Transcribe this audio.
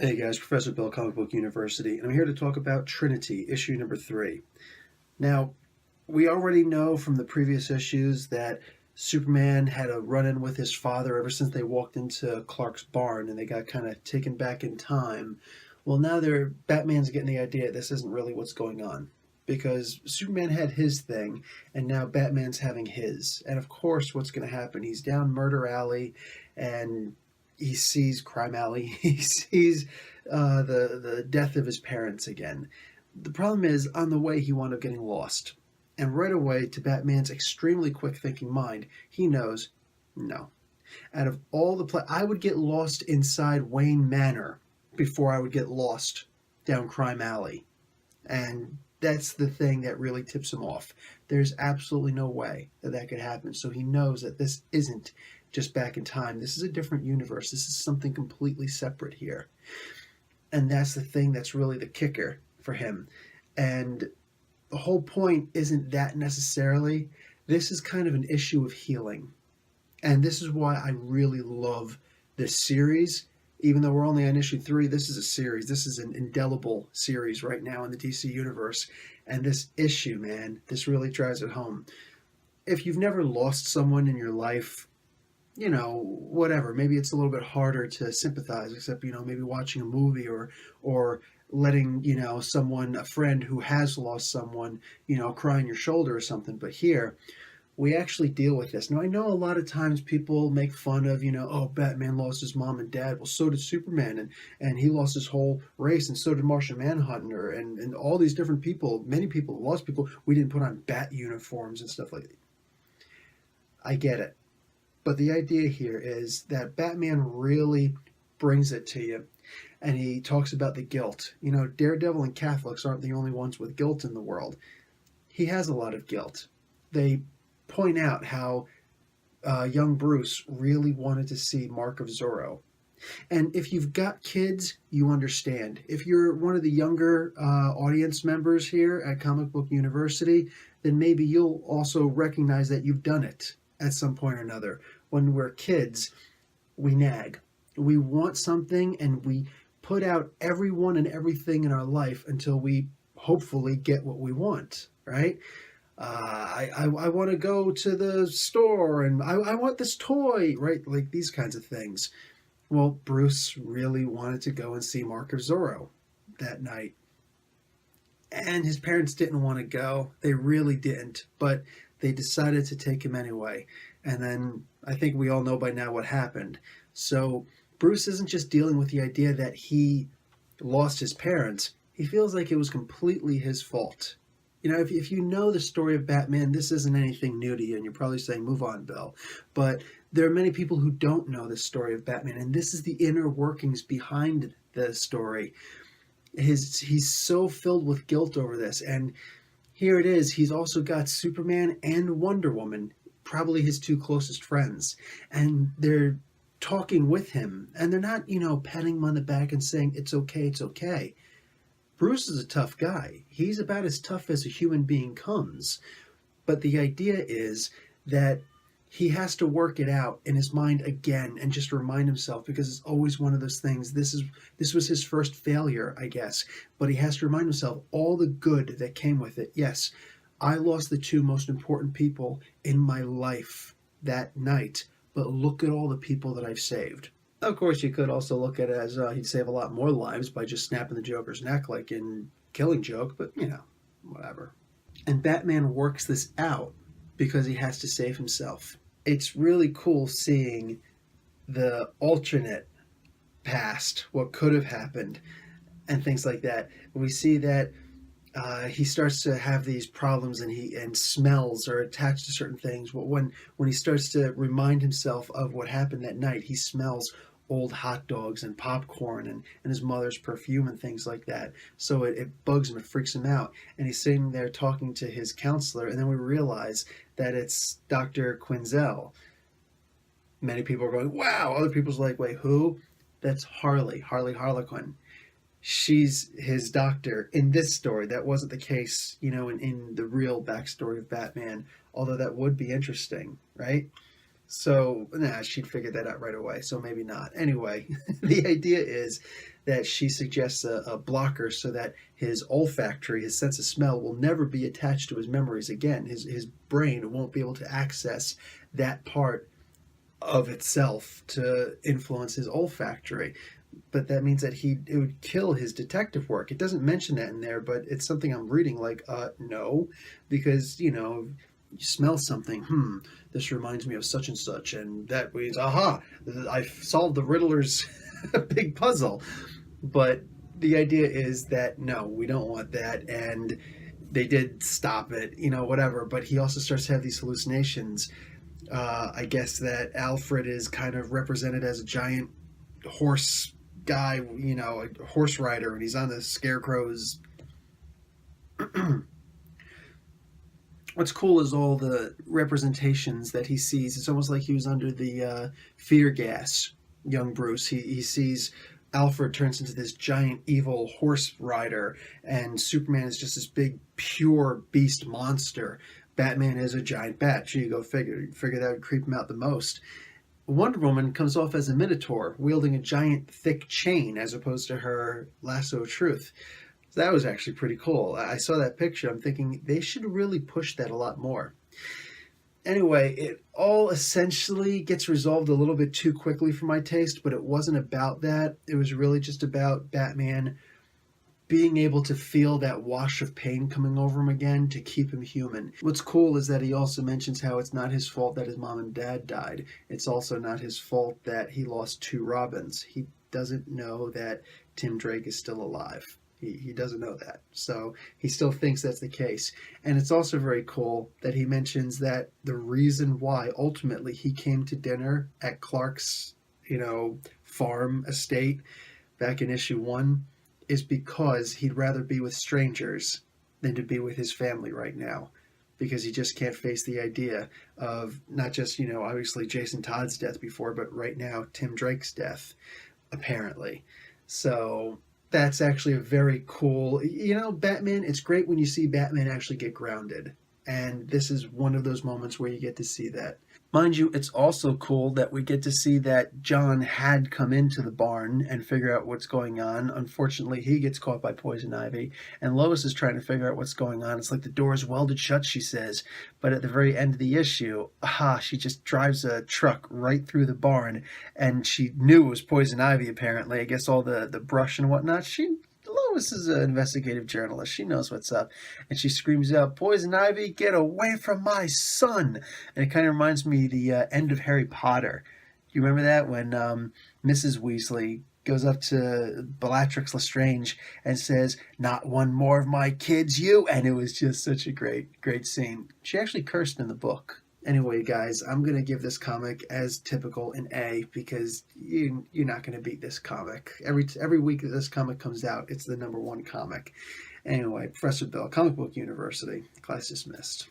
Hey guys, Professor Bill, Comic Book University, and I'm here to talk about Trinity, issue number 3. Now, we already know from the previous issues that Superman had a run-in with his father ever since they walked into Clark's barn and they got kind of taken back in time. Well, now Batman's getting the idea this isn't really what's going on. Because Superman had his thing, and now Batman's having his. And of course, what's going to happen? He's down Murder Alley, and he sees Crime Alley. He sees the death of his parents again. The problem is, on the way, he wound up getting lost. And right away, to Batman's extremely quick thinking mind, he knows no. Out of all I would get lost inside Wayne Manor before I would get lost down Crime Alley. And that's the thing that really tips him off. There's absolutely no way that that could happen. So he knows that this isn't just back in time. This is a different universe. This is something completely separate here. And that's the thing that's really the kicker for him. And the whole point isn't that necessarily. This is kind of an issue of healing. And this is why I really love this series. Even though we're only on issue 3, this is a series. This is an indelible series right now in the DC Universe. And this issue, man, this really drives it home. If you've never lost someone in your life, whatever, maybe it's a little bit harder to sympathize, except, maybe watching a movie or letting, someone, a friend who has lost someone, cry on your shoulder or something. But here, we actually deal with this. Now, I know a lot of times people make fun of, oh, Batman lost his mom and dad. Well, so did Superman, and he lost his whole race, and so did Martian Manhunter, and all these different people, many people lost people. We didn't put on bat uniforms and stuff like that. I get it. But the idea here is that Batman really brings it to you. And he talks about the guilt. Daredevil and Catholics aren't the only ones with guilt in the world. He has a lot of guilt. They point out how young Bruce really wanted to see Mark of Zorro. And if you've got kids, you understand. If you're one of the younger audience members here at Comic Book University, then maybe you'll also recognize that you've done it at some point or another. When we're kids, we nag. We want something, and we put out everyone and everything in our life until we hopefully get what we want, right? I want to go to the store, and I want this toy, right? Like these kinds of things. Well, Bruce really wanted to go and see Mark of Zorro that night. And his parents didn't want to go. They really didn't. But they decided to take him anyway. And then I think we all know by now what happened. So Bruce isn't just dealing with the idea that he lost his parents. He feels like it was completely his fault. If you know the story of Batman, this isn't anything new to you, and you're probably saying, move on, Bill. But there are many people who don't know the story of Batman, and this is the inner workings behind the story. He's so filled with guilt over this, and here it is. He's also got Superman and Wonder Woman, probably his 2 closest friends, and they're talking with him, and they're not, patting him on the back and saying, it's okay, it's okay. Bruce is a tough guy. He's about as tough as a human being comes. But the idea is that he has to work it out in his mind again and just remind himself, because it's always one of those things. This was his first failure, I guess. But he has to remind himself all the good that came with it. Yes, I lost the 2 most important people in my life that night. But look at all the people that I've saved. Of course, you could also look at it as he'd save a lot more lives by just snapping the Joker's neck like in Killing Joke, but, whatever. And Batman works this out because he has to save himself. It's really cool seeing the alternate past, what could have happened, and things like that. We see that he starts to have these problems, and smells are attached to certain things. When he starts to remind himself of what happened that night, he smells old hot dogs and popcorn and his mother's perfume and things like that. So it bugs him, it freaks him out. And he's sitting there talking to his counselor, and then we realize that it's Dr. Quinzel. Many people are going, wow. Other people's like, wait, who? That's Harley Harlequin. She's his doctor in this story. That wasn't the case, in the real backstory of Batman, although that would be interesting, right? So, nah, she'd figure that out right away, so maybe not. Anyway, the idea is that she suggests a blocker so that his olfactory, his sense of smell, will never be attached to his memories again. His brain won't be able to access that part of itself to influence his olfactory. But that means that it would kill his detective work. It doesn't mention that in there, but it's something I'm reading like, no, because, you smell something, this reminds me of such and such, and that means, aha, I solved the Riddler's big puzzle. But the idea is that, no, we don't want that, and they did stop it, whatever, but he also starts to have these hallucinations. I guess that Alfred is kind of represented as a giant horse guy, a horse rider, and he's on the Scarecrow's. What's cool is all the representations that he sees. It's almost like he was under the fear gas, young Bruce. He sees Alfred turns into this giant evil horse rider, and Superman is just this big, pure beast monster. Batman is a giant bat. Gee, you go figure that would creep him out the most. Wonder Woman comes off as a minotaur, wielding a giant thick chain as opposed to her lasso of truth. So that was actually pretty cool. I saw that picture. I'm thinking they should really push that a lot more. Anyway, it all essentially gets resolved a little bit too quickly for my taste, but it wasn't about that. It was really just about Batman being able to feel that wash of pain coming over him again to keep him human. What's cool is that he also mentions how it's not his fault that his mom and dad died. It's also not his fault that he lost 2 Robins. He doesn't know that Tim Drake is still alive. He doesn't know that. So he still thinks that's the case. And it's also very cool that he mentions that the reason why ultimately he came to dinner at Clark's, farm estate back in issue 1 is because he'd rather be with strangers than to be with his family right now. Because he just can't face the idea of not just, obviously Jason Todd's death before, but right now Tim Drake's death, apparently. So that's actually a very cool, Batman, it's great when you see Batman actually get grounded. And this is one of those moments where you get to see that. Mind you, it's also cool that we get to see that John had come into the barn and figure out what's going on. Unfortunately, he gets caught by poison ivy, and Lois is trying to figure out what's going on. It's like the door is welded shut, she says. But at the very end of the issue, she just drives a truck right through the barn, and she knew it was poison ivy, apparently. I guess all the brush and whatnot, Lois is an investigative journalist. She knows what's up. And she screams out, "Poison Ivy, get away from my son!" And it kind of reminds me the end of Harry Potter. Do you remember that? When Mrs. Weasley goes up to Bellatrix Lestrange and says, "Not one more of my kids, you!" And it was just such a great, great scene. She actually cursed in the book. Anyway, guys, I'm going to give this comic as typical an A because you're not going to beat this comic. Every week that this comic comes out, it's the #1 comic. Anyway, Professor Bill, Comic Book University, class dismissed.